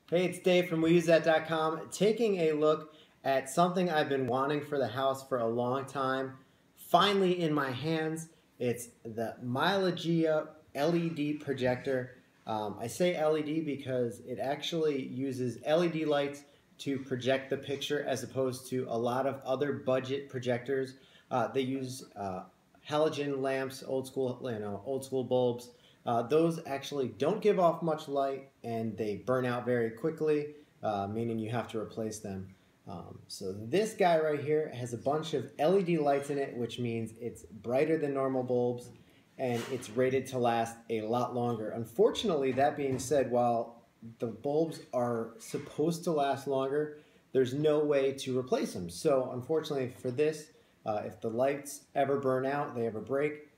Hey, it's Dave from WeUseThat.com, taking a look at something I've been wanting for the house for a long time. Finally in my hands, it's the Mileagea LED projector. I say LED because it actually uses LED lights to project the picture as opposed to a lot of other budget projectors. They use halogen lamps, old school bulbs. Those actually don't give off much light and they burn out very quickly, meaning you have to replace them. So this guy right here has a bunch of LED lights in it, which means it's brighter than normal bulbs and it's rated to last a lot longer. Unfortunately, that being said, while the bulbs are supposed to last longer, there's no way to replace them. So unfortunately for this, if the lights ever burn out, they ever break,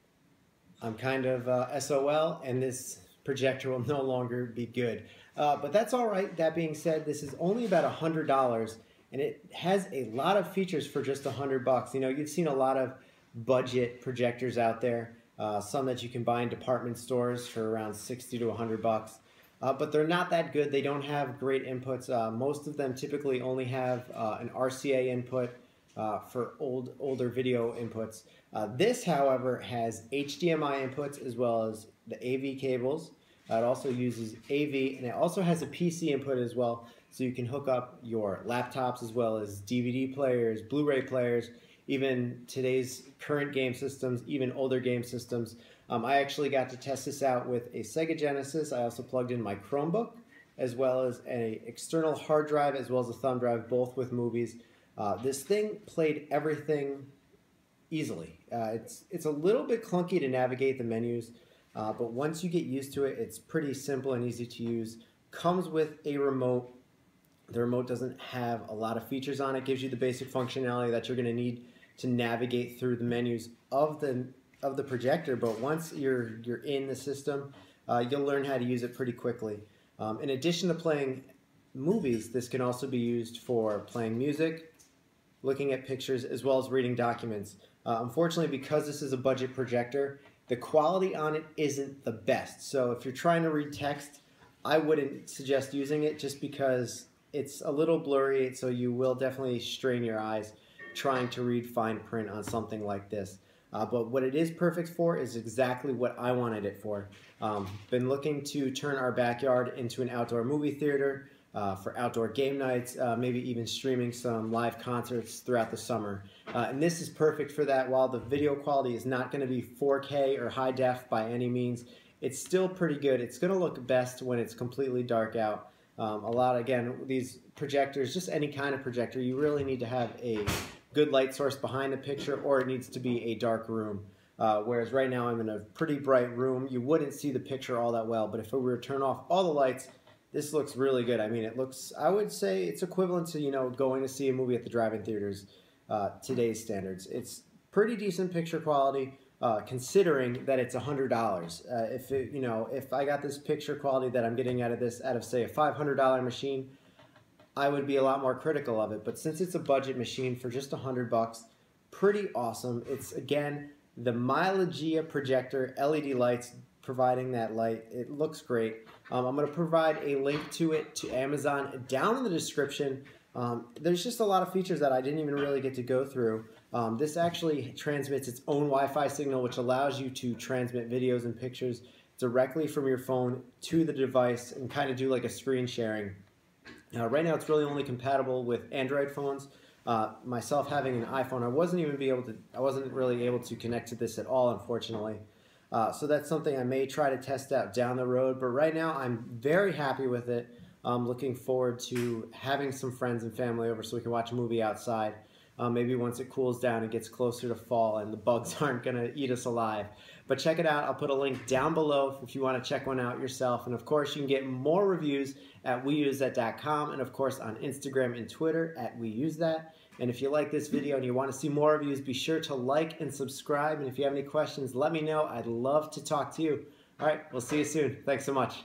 I'm kind of SOL, and this projector will no longer be good. But that's all right. That being said, this is only about $100, and it has a lot of features for just $100. You know, you've seen a lot of budget projectors out there, some that you can buy in department stores for around $60 to $100. But they're not that good. They don't have great inputs. Most of them typically only have an RCA input for older video inputs. This, however, has HDMI inputs as well as the AV cables. It also uses AV, and it also has a PC input as well, so you can hook up your laptops as well as DVD players, Blu-ray players, even today's current game systems, even older game systems. I actually got to test this out with a Sega Genesis. I also plugged in my Chromebook, as well as an external hard drive, as well as a thumb drive, both with movies. This thing played everything easily. It's a little bit clunky to navigate the menus, but once you get used to it, it's pretty simple and easy to use. Comes with a remote. The remote doesn't have a lot of features on it. Gives you the basic functionality that you're going to need to navigate through the menus of the projector. But once you're in the system, you'll learn how to use it pretty quickly. In addition to playing movies, this can also be used for playing music, looking at pictures, as well as reading documents. Unfortunately, because this is a budget projector, the quality on it isn't the best. So if you're trying to read text, I wouldn't suggest using it just because it's a little blurry, so you will definitely strain your eyes trying to read fine print on something like this. But what it is perfect for is exactly what I wanted it for. Been looking to turn our backyard into an outdoor movie theater, for outdoor game nights, maybe even streaming some live concerts throughout the summer. And this is perfect for that. While the video quality is not going to be 4K or high def by any means, it's still pretty good. It's going to look best when it's completely dark out. Again, these projectors, just any kind of projector, you really need to have a good light source behind the picture, or it needs to be a dark room. Whereas right now I'm in a pretty bright room. You wouldn't see the picture all that well, but if we were to turn off all the lights, this looks really good. I mean, it looks, I would say it's equivalent to, you know, going to see a movie at the drive-in theaters, today's standards. It's pretty decent picture quality, considering that it's $100. If I got this picture quality that I'm getting out of say a $500 machine, I would be a lot more critical of it. But since it's a budget machine for just $100, pretty awesome. It's, again, the Mileagea projector, LED lights, providing that light. It looks great. I'm going to provide a link to it to Amazon down in the description. There's just a lot of features that I didn't even really get to go through. This actually transmits its own Wi-Fi signal, which allows you to transmit videos and pictures directly from your phone to the device and kind of do like a screen sharing. Right now it's really only compatible with Android phones. Myself having an iPhone, I wasn't really able to connect to this at all, unfortunately. So that's something I may try to test out down the road, but right now I'm very happy with it. I'm looking forward to having some friends and family over so we can watch a movie outside. Maybe once it cools down and gets closer to fall and the bugs aren't going to eat us alive. But check it out. I'll put a link down below if you want to check one out yourself. And of course, you can get more reviews at WeUseThat.com, and of course on Instagram and Twitter at WeUseThat. And if you like this video and you want to see more reviews, be sure to like and subscribe. And if you have any questions, let me know. I'd love to talk to you. All right, we'll see you soon. Thanks so much.